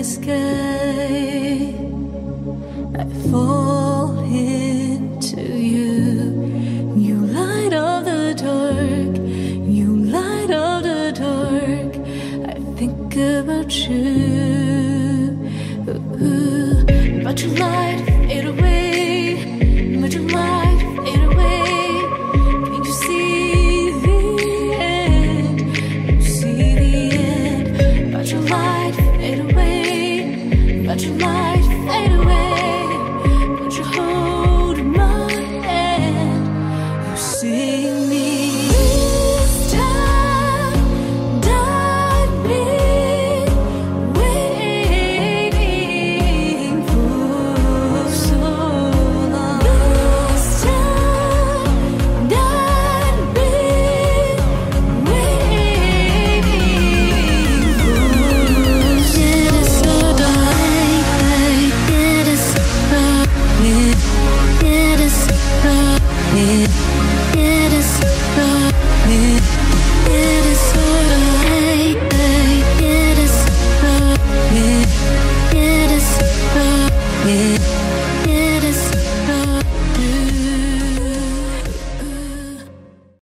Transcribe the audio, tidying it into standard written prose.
my sky. I fall into you. You light up the dark. You light up the dark. I think about you. But your light fade away. But your light fade away. Can't you see the end? You see the end. But your light fade away. But your light